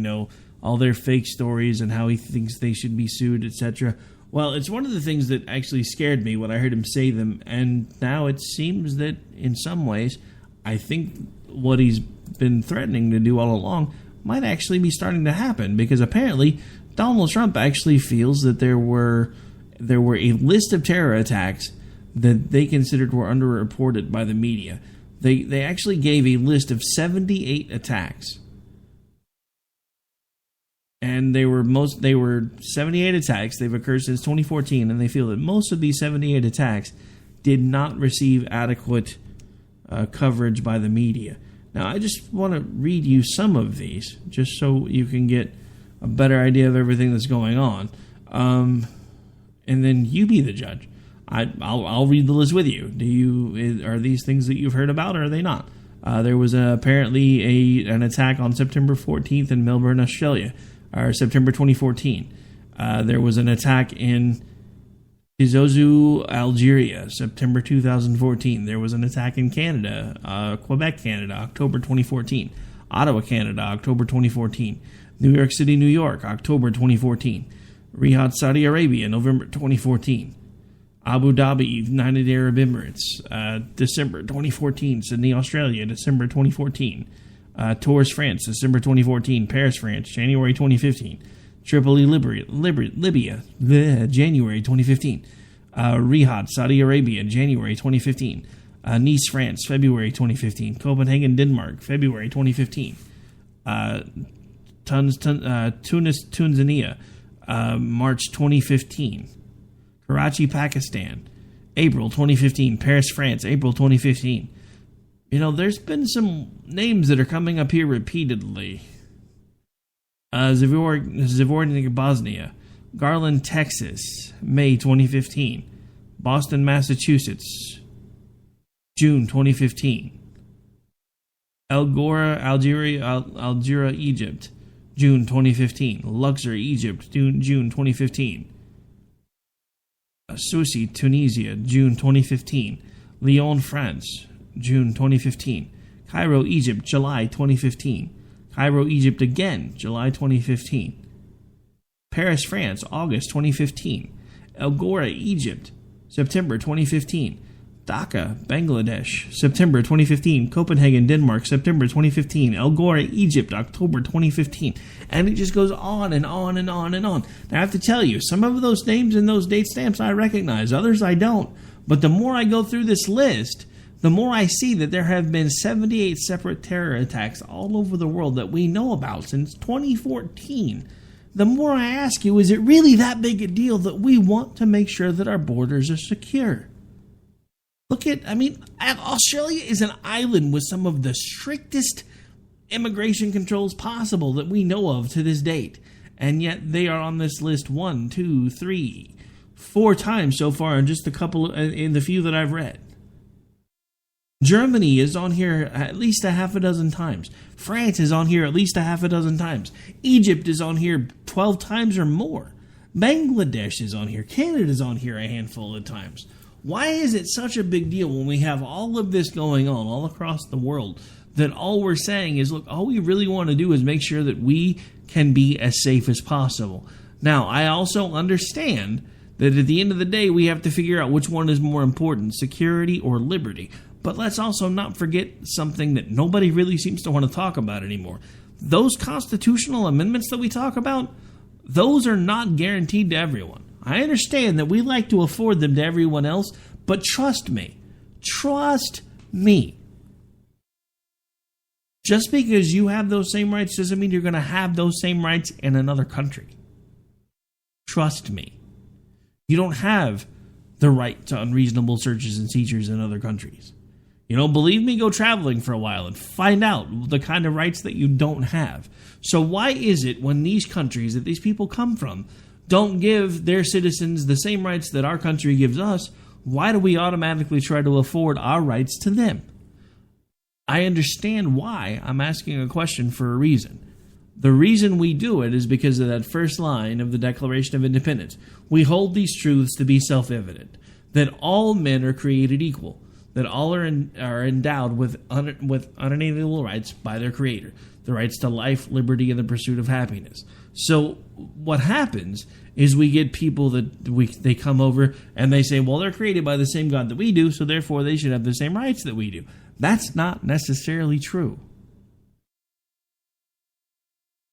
all their fake stories and how he thinks they should be sued, etc. Well, it's one of the things that actually scared me when I heard him say them, and now it seems that in some ways, I think what he's been threatening to do all along might actually be starting to happen, because apparently Donald Trump actually feels that there were a list of terror attacks that they considered were underreported by the media. They actually gave a list of 78 attacks. And they were 78 attacks. They've occurred since 2014, and they feel that most of these 78 attacks did not receive adequate coverage by the media. Now, I just want to read you some of these, just so you can get a better idea of everything that's going on, and then you be the judge. I'll read the list with you. Are these things that you've heard about, or are they not? There was apparently an attack on September 14th in Melbourne, Australia. Or September 2014. There was an attack in Tizozu, Algeria, September 2014. There was an attack in Canada, Quebec, Canada, October 2014. Ottawa, Canada, October 2014. New York City, New York, October 2014. Riyadh, Saudi Arabia, November 2014. Abu Dhabi, United Arab Emirates, December 2014. Sydney, Australia, December 2014. Tours, France, December 2014. Paris, France, January 2015. Tripoli, Libya, January 2015. Riyadh, Saudi Arabia, January 2015. Nice, France, February 2015. Copenhagen, Denmark, February 2015. Tunis, Tanzania, March 2015. Karachi, Pakistan, April 2015. Paris, France, April 2015. There's been some names that are coming up here repeatedly. Zvornik, Bosnia. Garland, Texas, May 2015. Boston, Massachusetts, June 2015. El Gora, Algeria, Egypt, June 2015. Luxor, Egypt, June 2015. Sousse, Tunisia, June 2015. Lyon, France, June 2015. Cairo, Egypt, July 2015. Cairo, Egypt again, July 2015. Paris, France, August 2015. El Gora, Egypt, September 2015. Dhaka, Bangladesh, September 2015. Copenhagen, Denmark, September 2015. El Gora, Egypt, October 2015. And it just goes on and on and on and on. Now, I have to tell you, some of those names and those date stamps I recognize, others I don't. But the more I go through this list, the more I see that there have been 78 separate terror attacks all over the world that we know about since 2014. the more I ask you, is it really that big a deal that we want to make sure that our borders are secure? Australia is an island with some of the strictest immigration controls possible that we know of to this date. And yet they are on this list 1, 2, 3, 4 times so far in just in the few that I've read. Germany is on here at least a half a dozen times. France is on here at least a half a dozen times. Egypt is on here 12 times or more. Bangladesh is on here. Canada is on here a handful of times. Why is it such a big deal when we have all of this going on all across the world that all we're saying is, look, all we really want to do is make sure that we can be as safe as possible? Now, I also understand that at the end of the day, we have to figure out which one is more important, security or liberty. But let's also not forget something that nobody really seems to want to talk about anymore. Those constitutional amendments that we talk about, those are not guaranteed to everyone. I understand that we like to afford them to everyone else, but trust me. Just because you have those same rights doesn't mean you're going to have those same rights in another country. Trust me. You don't have the right to unreasonable searches and seizures in other countries. Believe me, go traveling for a while and find out the kind of rights that you don't have. So why is it when these countries that these people come from don't give their citizens the same rights that our country gives us, why do we automatically try to afford our rights to them? I understand why. I'm asking a question for a reason. The reason we do it is because of that first line of the Declaration of Independence. We hold these truths to be self-evident, that all men are created equal, that all are endowed with unalienable rights by their Creator, the rights to life, liberty, and the pursuit of happiness. So what happens is we get people they come over and they say, well, they're created by the same God that we do, so therefore they should have the same rights that we do. That's not necessarily true.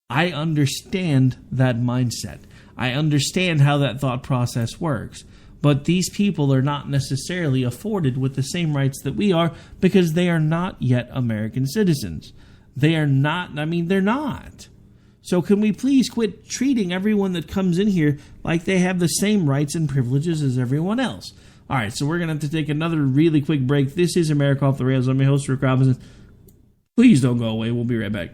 I understand that mindset. I understand how that thought process works. But these people are not necessarily afforded with the same rights that we are because they are not yet American citizens. They're not. So can we please quit treating everyone that comes in here like they have the same rights and privileges as everyone else? All right, so we're going to have to take another really quick break. This is America Off the Rails. I'm your host, Rick Robinson. Please don't go away. We'll be right back.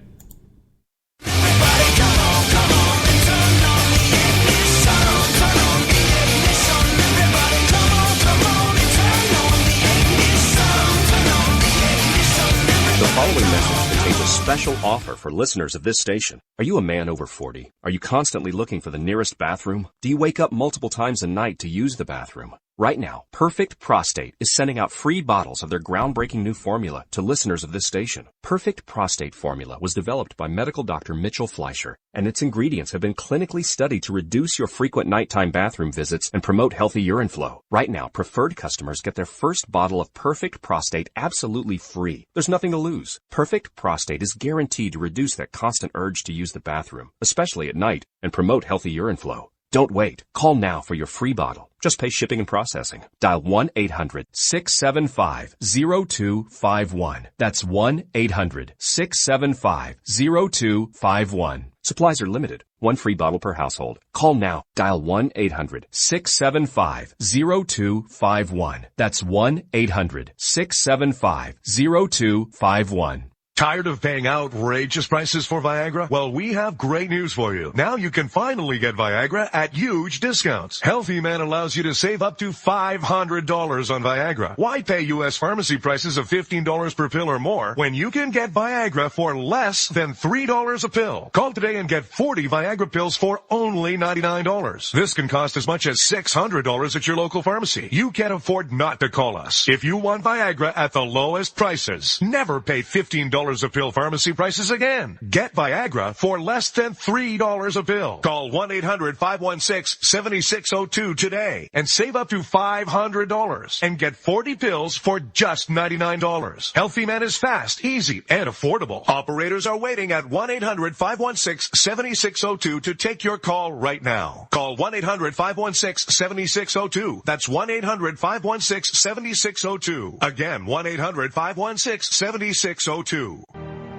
The following message contains a special offer for listeners of this station. Are you a man over 40? Are you constantly looking for the nearest bathroom? Do you wake up multiple times a night to use the bathroom? Right now, Perfect Prostate is sending out free bottles of their groundbreaking new formula to listeners of this station. Perfect Prostate formula was developed by medical doctor Mitchell Fleischer, and its ingredients have been clinically studied to reduce your frequent nighttime bathroom visits and promote healthy urine flow. Right now, preferred customers get their first bottle of Perfect Prostate absolutely free. There's nothing to lose. Perfect Prostate is guaranteed to reduce that constant urge to use the bathroom, especially at night, and promote healthy urine flow. Don't wait. Call now for your free bottle. Just pay shipping and processing. Dial 1-800-675-0251. That's 1-800-675-0251. Supplies are limited. One free bottle per household. Call now. Dial 1-800-675-0251. That's 1-800-675-0251. Tired of paying outrageous prices for Viagra? Well, we have great news for you. Now you can finally get Viagra at huge discounts. Healthy Man allows you to save up to $500 on Viagra. Why pay U.S. pharmacy prices of $15 per pill or more when you can get Viagra for less than $3 a pill? Call today and get 40 Viagra pills for only $99. This can cost as much as $600 at your local pharmacy. You can't afford not to call us. If you want Viagra at the lowest prices, never pay $15 a pill pharmacy prices again. Get Viagra for less than $3 a pill. Call 1-800-516-7602 today and save up to $500 and get 40 pills for just $99. Healthy Man is fast, easy, and affordable. Operators are waiting at 1-800-516-7602 to take your call right now. Call 1-800-516-7602. That's 1-800-516-7602. Again, 1-800-516-7602.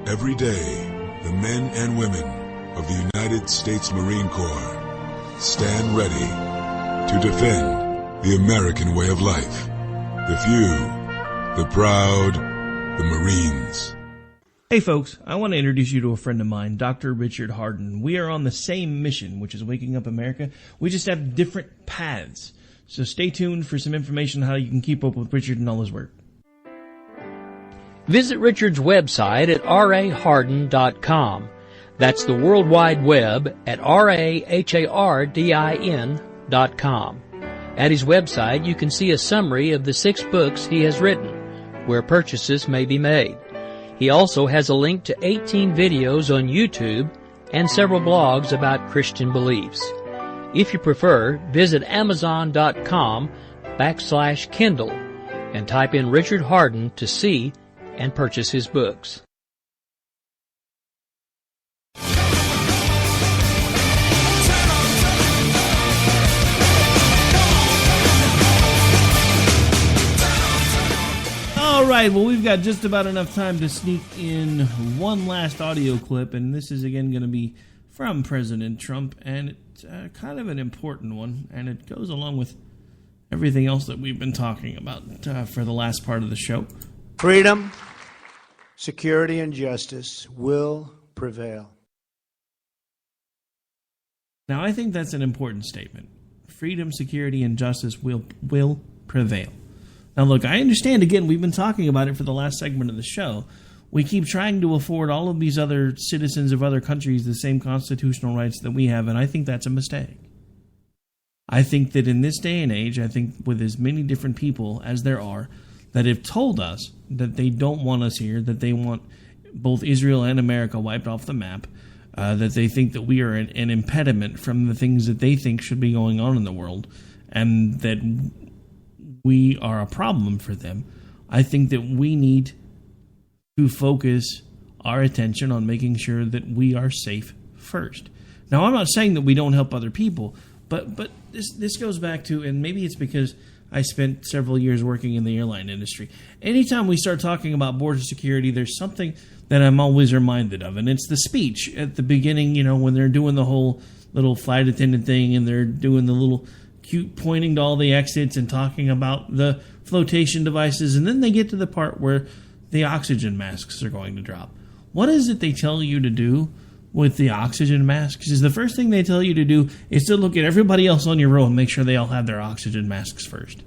Every day, the men and women of the United States Marine Corps. Stand ready to defend the American way of life. The few, the proud, the Marines. Hey folks, I want to introduce you to a friend of mine, Dr. Richard Harden. We are on the same mission, which is waking up America. We just have different paths. So stay tuned for some information on how you can keep up with Richard and all his work. Visit Richard's website at raharden.com. That's the World Wide Web at RAHARDIN.com. At his website, you can see a summary of the 6 books he has written, where purchases may be made. He also has a link to 18 videos on YouTube and several blogs about Christian beliefs. If you prefer, visit Amazon.com/Kindle and type in Richard Harden to see and purchase his books. All right, well, we've got just about enough time to sneak in one last audio clip, and this is again going to be from President Trump, and it's kind of an important one, and it goes along with everything else that we've been talking about for the last part of the show. Freedom, security, and justice will prevail. Now, I think that's an important statement. Freedom, security, and justice will prevail. Now, look, I understand, again, we've been talking about it for the last segment of the show. We keep trying to afford all of these other citizens of other countries the same constitutional rights that we have, and I think that's a mistake. I think that in this day and age, I think with as many different people as there are that have told us that they don't want us here, that they want both Israel and America wiped off the map, that they think that we are an impediment from the things that they think should be going on in the world, and that we are a problem for them. I think that we need to focus our attention on making sure that we are safe first. Now, I'm not saying that we don't help other people, but this goes back to, and maybe it's because I spent several years working in the airline industry. Anytime we start talking about border security, there's something that I'm always reminded of, and it's the speech at the beginning, when they're doing the whole little flight attendant thing, and they're doing the little cute pointing to all the exits and talking about the flotation devices, and then they get to the part where the oxygen masks are going to drop. What is it they tell you to do with the oxygen masks? Is the first thing they tell you to do is to look at everybody else on your row and make sure they all have their oxygen masks first.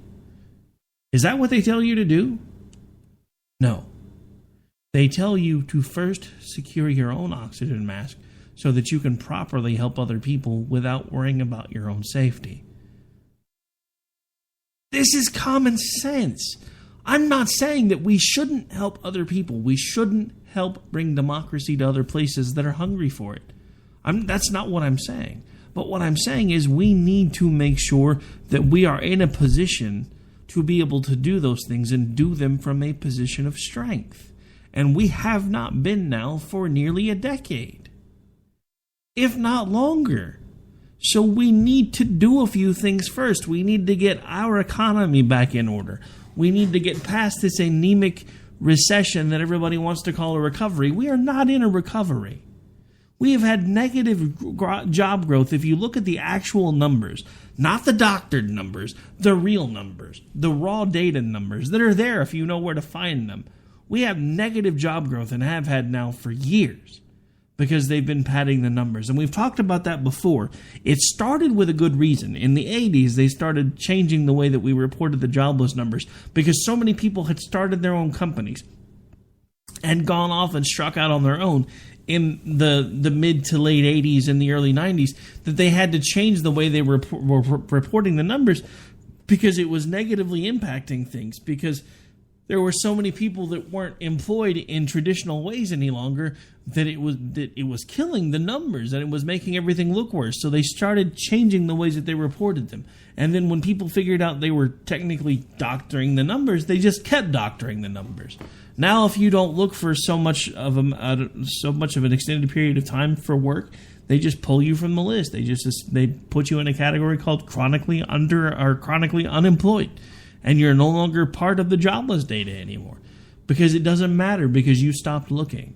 Is that what they tell you to do? No. They tell you to first secure your own oxygen mask so that you can properly help other people without worrying about your own safety. This is common sense. I'm not saying that we shouldn't help other people. We shouldn't help bring democracy to other places that are hungry for it. That's not what I'm saying. But what I'm saying is we need to make sure that we are in a position to be able to do those things and do them from a position of strength. And we have not been now for nearly a decade, if not longer. So we need to do a few things first. We need to get our economy back in order. We need to get past this anemic recession that everybody wants to call a recovery. We are not in a recovery. We have had negative job growth. If you look at the actual numbers, not the doctored numbers, the real numbers, the raw data numbers that are there if you know where to find them. We have negative job growth and have had now for years, because they've been padding the numbers. And we've talked about that before. It started with a good reason. In the 80s, they started changing the way that we reported the jobless numbers because so many people had started their own companies and gone off and struck out on their own in the mid to late 80s and the early 90s that they had to change the way they were reporting the numbers because it was negatively impacting things, because there were so many people that weren't employed in traditional ways any longer that it was killing the numbers and it was making everything look worse. So they started changing the ways that they reported them. And then when people figured out they were technically doctoring the numbers, they just kept doctoring the numbers. Now, if you don't look for so much of an extended period of time for work, they just pull you from the list. They put you in a category called chronically unemployed. And you're no longer part of the jobless data anymore because it doesn't matter because you stopped looking.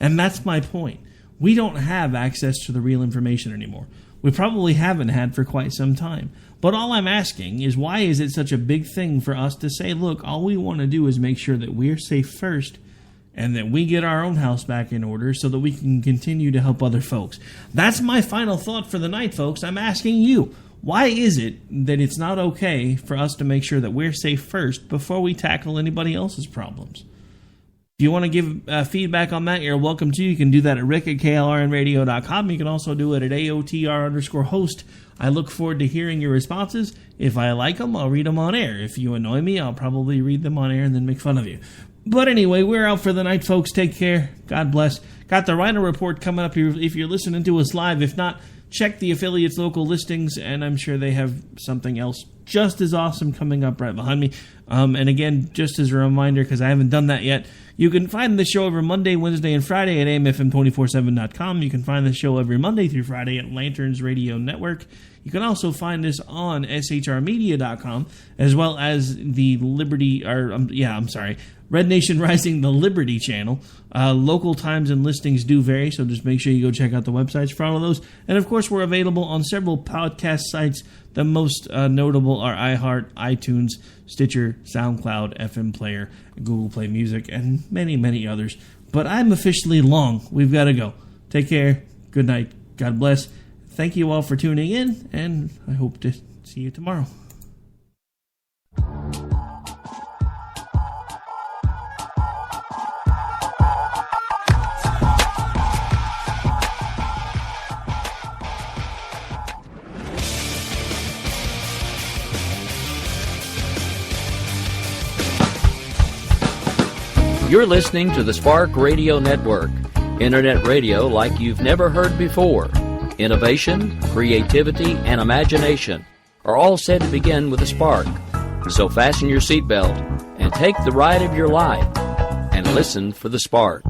And that's my point. we don't have access to the real information anymore. We probably haven't had for quite some time. But all I'm asking is, why is it such a big thing for us to say, look, all we want to do is make sure that we're safe first and that we get our own house back in order so that we can continue to help other folks? That's my final thought for the night, folks. I'm asking you, why is it that it's not okay for us to make sure that we're safe first before we tackle anybody else's problems? If you want to give feedback on that, you're welcome to. You can do that at rick@klrnradio.com. You can also do it at AOTR_host. I look forward to hearing your responses. If I like them, I'll read them on air. If you annoy me, I'll probably read them on air and then make fun of you. But anyway, we're out for the night, folks. Take care. God bless. Got the Rhino Report coming up here if you're listening to us live. If not, check the affiliates' local listings, and I'm sure they have something else just as awesome coming up right behind me. And again, just as a reminder, because I haven't done that yet, you can find the show every Monday, Wednesday, and Friday at AMFM247.com. You can find the show every Monday through Friday at Lanterns Radio Network. You can also find us on shrmedia.com, as well as the Red Nation Rising, the Liberty channel. Local times and listings do vary, so just make sure you go check out the websites for all of those. And of course, we're available on several podcast sites. The most notable are iHeart, iTunes, Stitcher, SoundCloud, FM Player, Google Play Music, and many, many others. But I'm officially long. We've got to go. Take care. Good night. God bless. Thank you all for tuning in, and I hope to see you tomorrow. You're listening to the Spark Radio Network, internet radio like you've never heard before. Innovation, creativity, and imagination are all said to begin with a spark. So fasten your seatbelt and take the ride of your life and listen for the spark.